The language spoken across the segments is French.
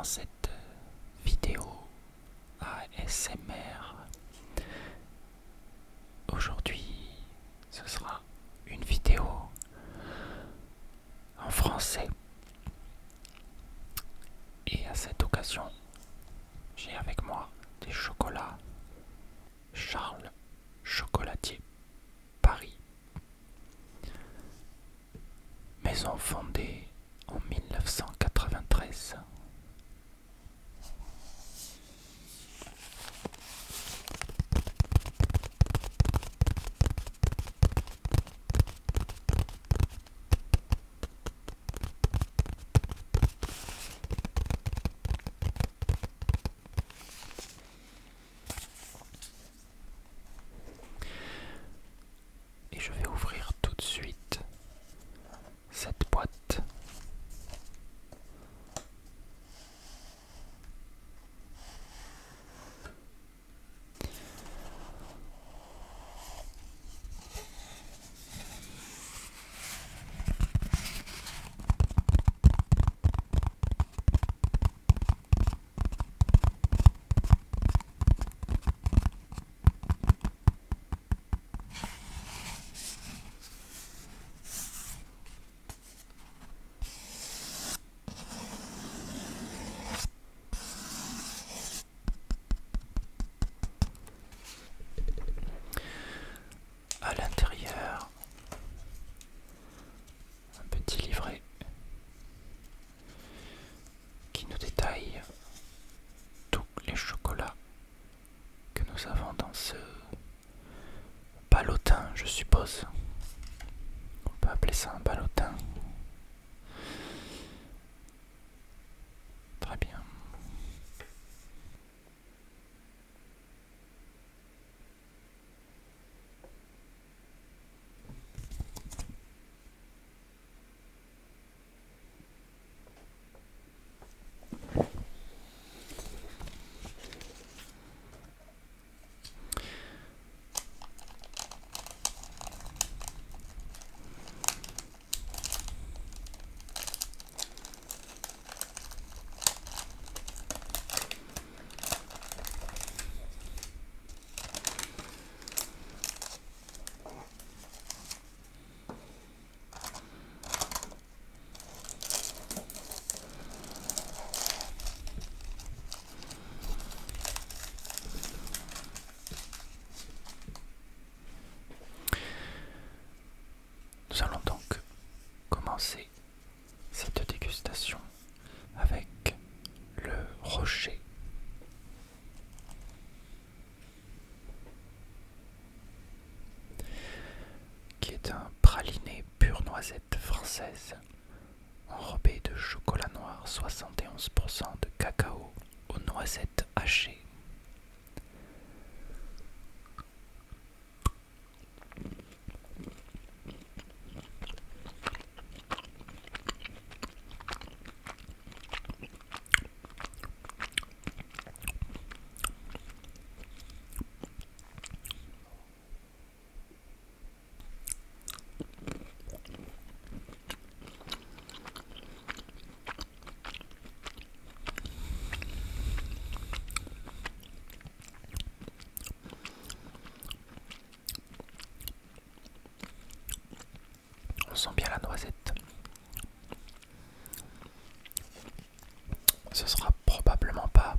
dans cette vidéo ASMR. Aujourd'hui, ce sera une vidéo en français. Et à cette occasion, j'ai avec moi des chocolats Charles Chocolatier Paris. Maison fondée en 1993. Et je vais ouvrir tout de suite cette boîte. À l'intérieur, un petit livret qui nous détaille tous les chocolats que nous avons dans ce ballotin, je suppose. On peut appeler ça un ballotin. Très bien. Nous allons donc commencer cette dégustation avec le Rocher. Qui est un praliné pure noisette française enrobé de chocolat noir 71% de cacao aux noisettes hachées. On sent bien la noisette. Ce sera probablement pas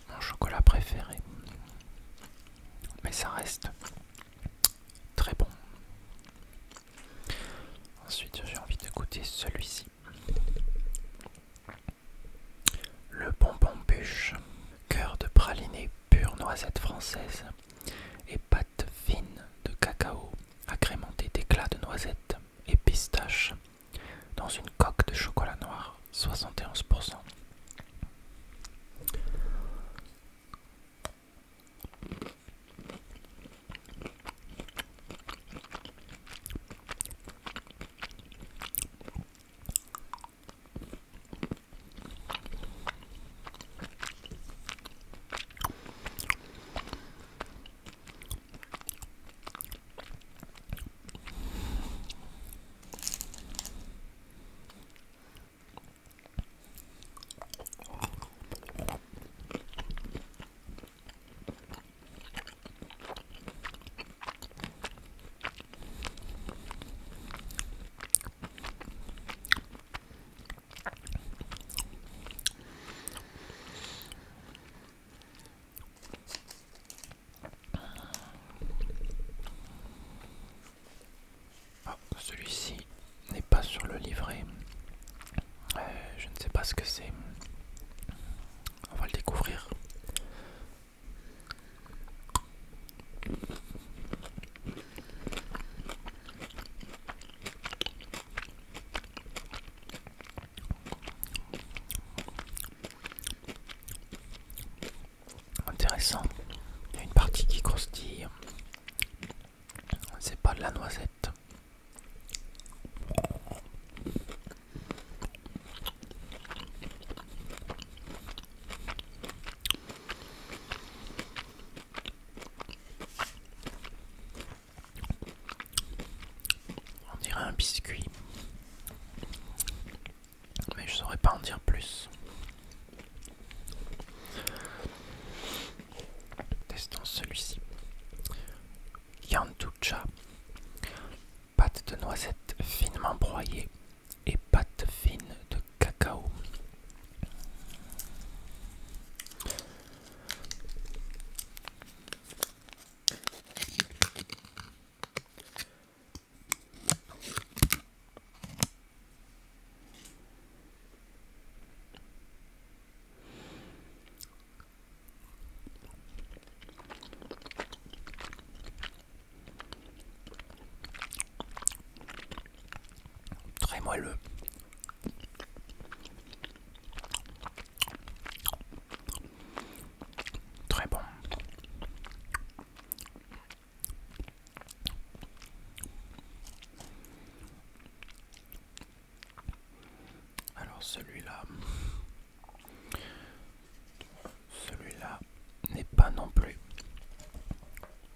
mon chocolat préféré, mais ça reste très bon. Ensuite, j'ai envie de goûter celui-ci. Le bonbon bûche, cœur de praliné pure noisette française et pâte fine de cacao agrémentée d'éclats de noisettes et pistaches dans une coque de chocolat noir 71%. celui-ci n'est pas sur le livret. Je ne sais pas ce que c'est. On va le découvrir. Intéressant. Il y a une partie qui croustille. C'est pas de la noisette. On dirait un biscuit. Mais je saurais pas en dire plus. Testons celui-ci. Yantucha. Pâte de noisette finement broyée et pâte fine de cacao. Très moelleux. Très bon. Alors celui-là n'est pas non plus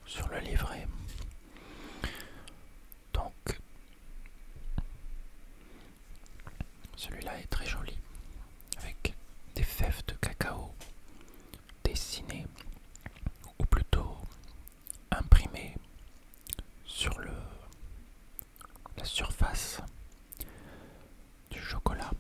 sur le livret. Donc celui-là est très joli avec des fèves de cacao dessinées ou plutôt imprimées sur la surface du chocolat.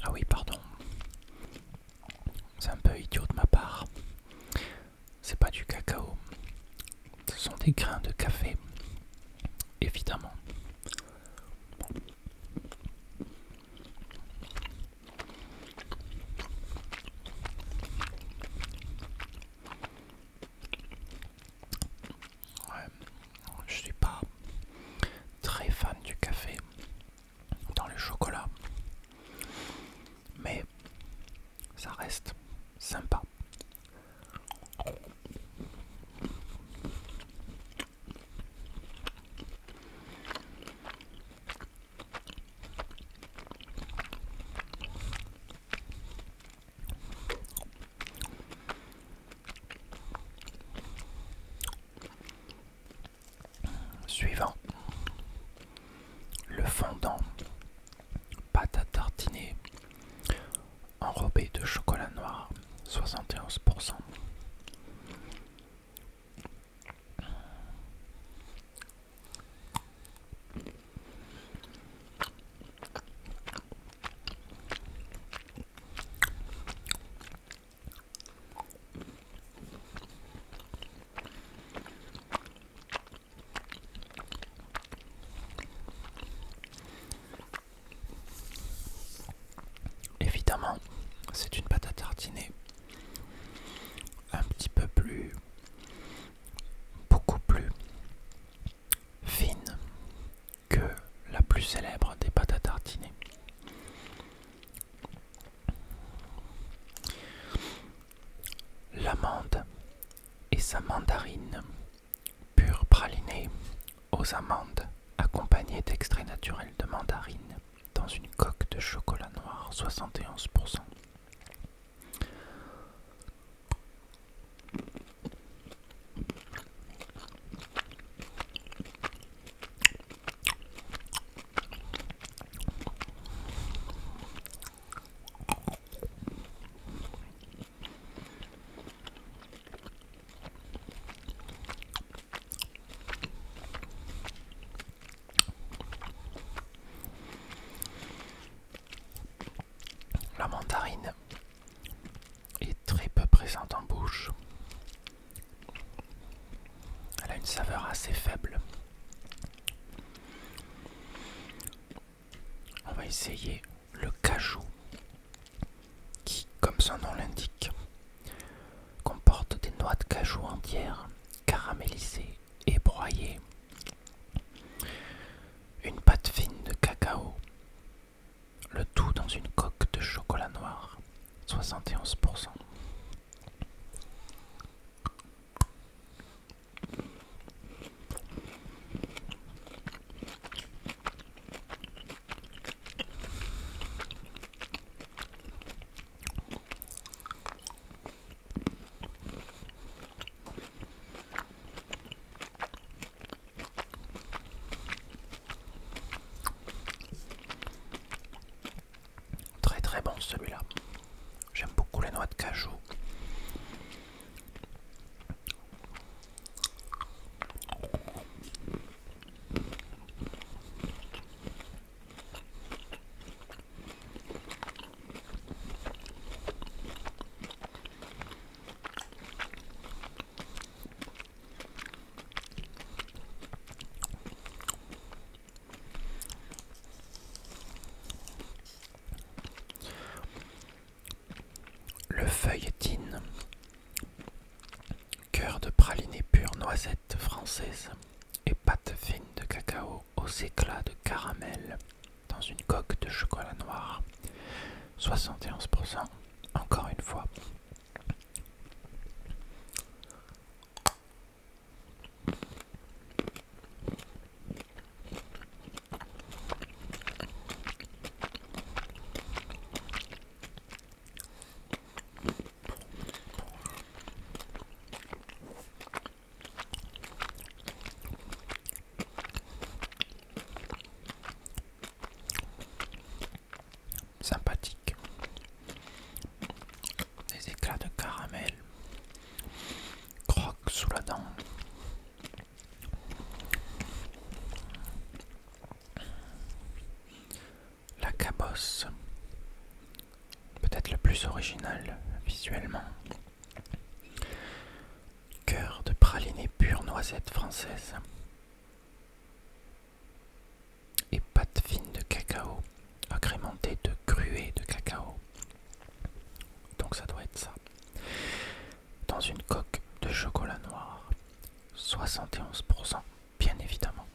Ah oui, pardon. C'est un peu idiot de ma part. C'est pas du cacao. Ce sont des grains de café, évidemment. Ouais, je suis pas très fan du café dans le chocolat, mais ça reste sympa. Suivant, le fondant, pâte à tartiner, enrobé de chocolat noir, 71%. Évidemment, c'est une pâte à tartiner un petit peu beaucoup plus fine que la plus célèbre des pâtes à tartiner. L'amande et sa mandarine, pure pralinée aux amandes, accompagnée d'extrait naturel de mandarine dans une coque de chocolat noir, 71%. L'amande mandarine est très peu présente en bouche. Elle a une saveur assez faible. On va essayer le cajou qui, comme son nom l'indique, comporte des noix de cajou entières, caramélisées et broyées, une pâte fine de cacao, le tout dans une coque de chocolat noir, 71%. Très très bon celui-là. J'aime beaucoup les noix de cajou. Le feuilletine, cœur de praliné pur noisette française et pâte fine de cacao aux éclats de caramel dans une coque de chocolat noir, 71%, encore une fois. Sympathique. Des éclats de caramel. Croque sous la dent. La cabosse. Peut-être le plus original visuellement. Cœur de praliné pur noisette française. Et pâte fine de cacao agrémentée de gruée de cacao. Donc ça doit être ça. Dans une coque de chocolat noir. 71%, bien évidemment.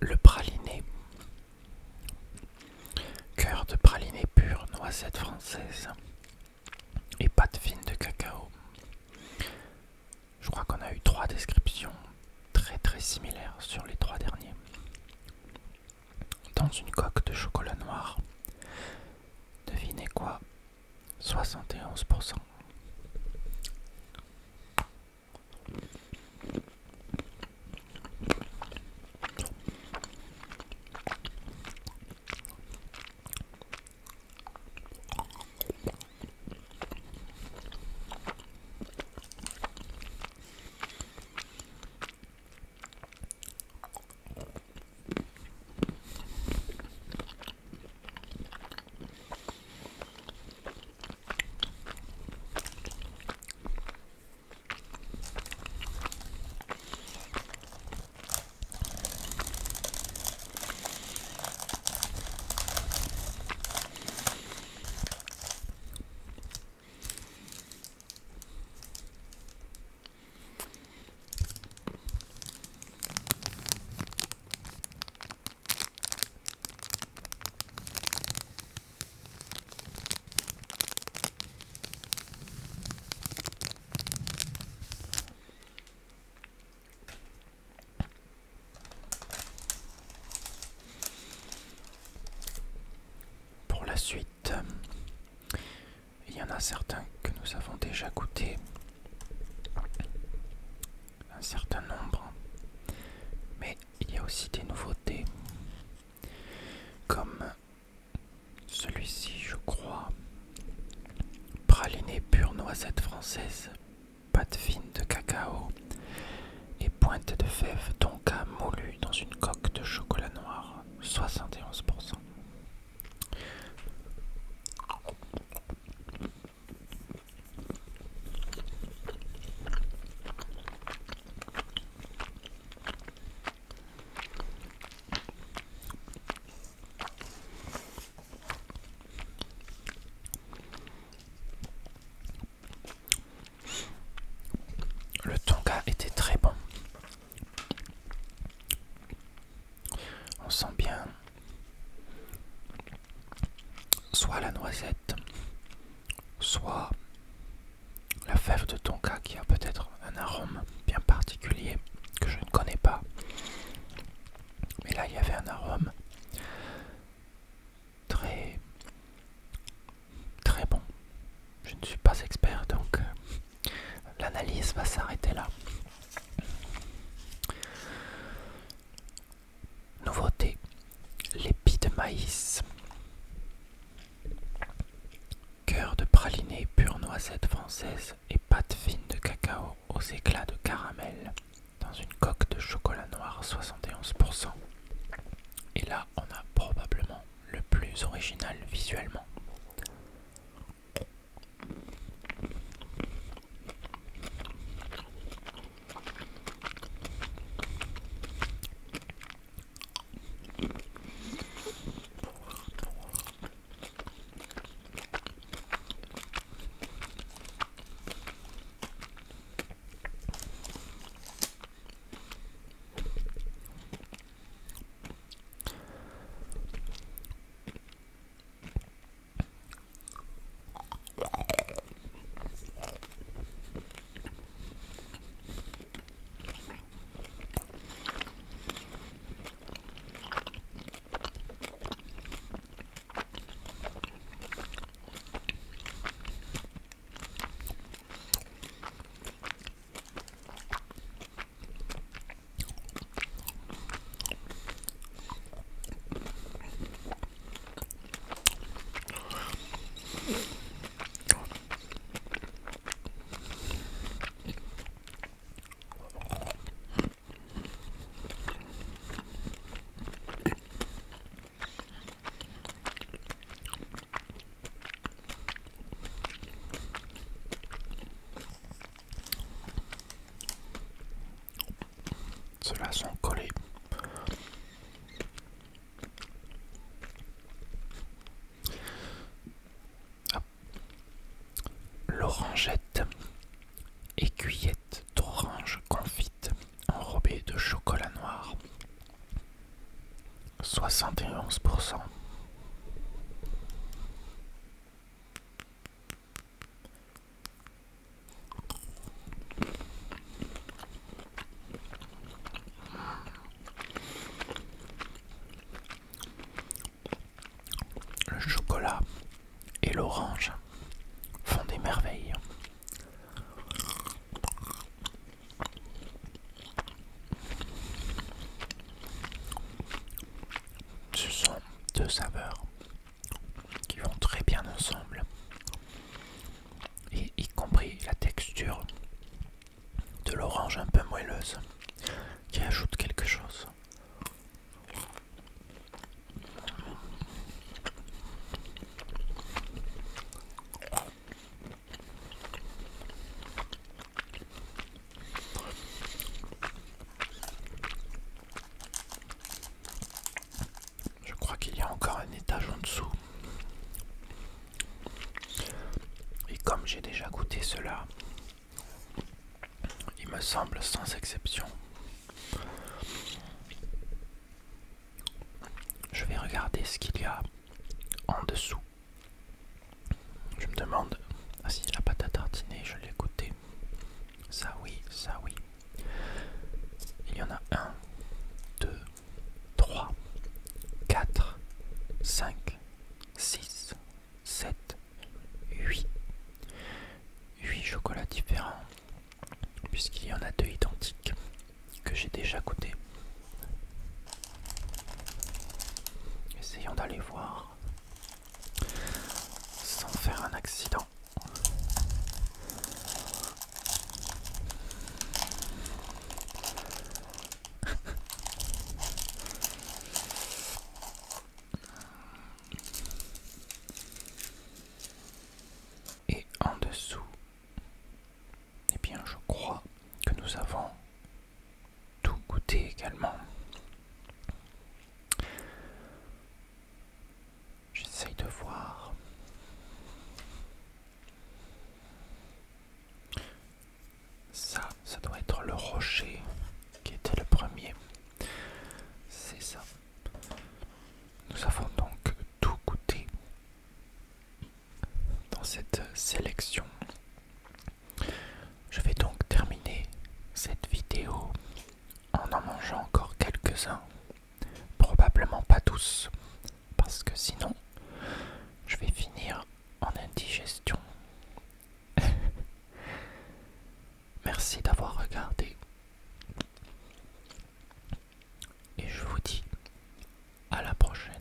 Le praliné, cœur de praliné pur noisette française et pâte fine de cacao. Je crois qu'on a eu 3 descriptions très très similaires sur les 3 derniers. Dans une coque de chocolat noir. Devinez quoi? 71%. Pour la suite, il y en a certains que nous avons déjà goûtés, un certain nombre, mais aussi des nouveautés, comme celui-ci, je crois. Praliné pure noisette française, pâte fine de cacao et pointe de fèves tonka moulu dans une coque de chocolat noir, 71%. Le tonka était très bon. On sent bien soit la noisette, soit la fève de tonka qui a peut-être un arôme bien particulier que je ne connais pas. Mais là, il y avait un arôme très très bon. Je ne suis pas expert, donc l'analyse va s'arrêter là. Nouveauté, l'épi de maïs. Cœur de praliné pure noisette française et pâte fine de cacao aux éclats de caramel dans une coque de chocolat noir 71%. Et là, on a probablement le plus original visuellement. Ceux-là sont collés. Hop. L'orangette, aiguillette d'orange confite enrobée de chocolat noir, 71%. Le chocolat et l'orange font des merveilles. Ce sont deux saveurs qui vont très bien ensemble, et y compris la texture de l'orange un peu moelleuse qui ajoute quelque chose. Je crois qu'il y a encore un étage en dessous. Et comme j'ai déjà goûté cela, il me semble sans exception. Je vais regarder ce qu'il y a en dessous. Je me demande si la pâte à tartiner, je l'ai goûté. Ça oui, ça oui. Il y en a 1, 2, 3, 4, 5, 6, 7, 8. 8 chocolats différents, puisqu'il y en a 2 identiques que j'ai déjà goûté. d'aller voir sans faire un accident. Et en dessous, eh bien je crois que nous avons tout goûté également. J'essaye de voir. Ça doit être le rocher qui était le premier. C'est ça. Nous avons donc tout goûté dans cette sélection. Je vais donc terminer cette vidéo en mangeant encore quelques-uns. Probablement pas tous, parce que sinon je vais finir en indigestion. Merci d'avoir regardé et je vous dis à la prochaine.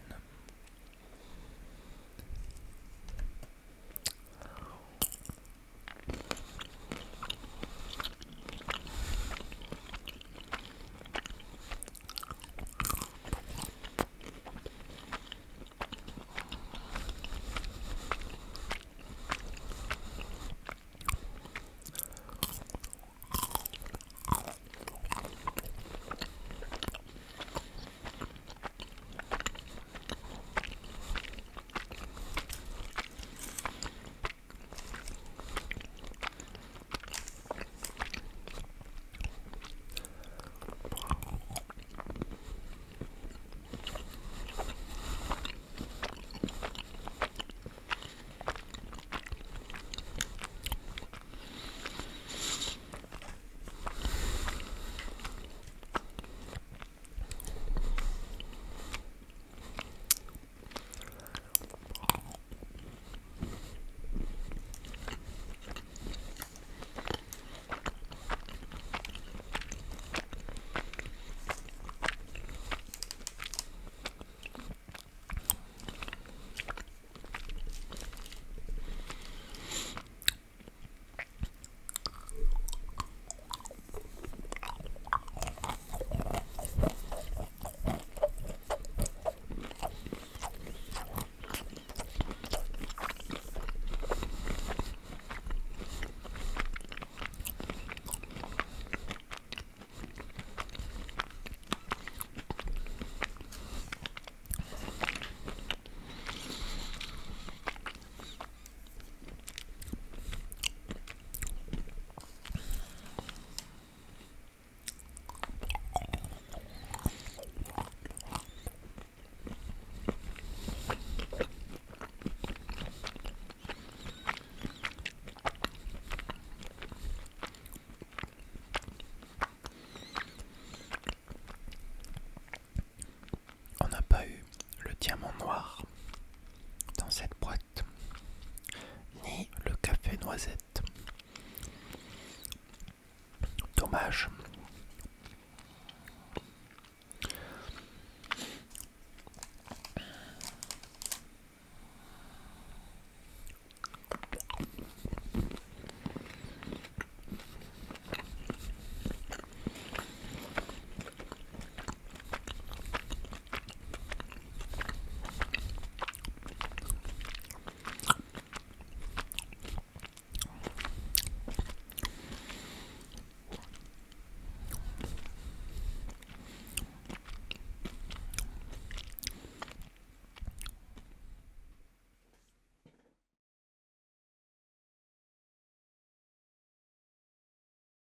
On n'a pas eu le diamant noir dans cette boîte, ni le café noisette.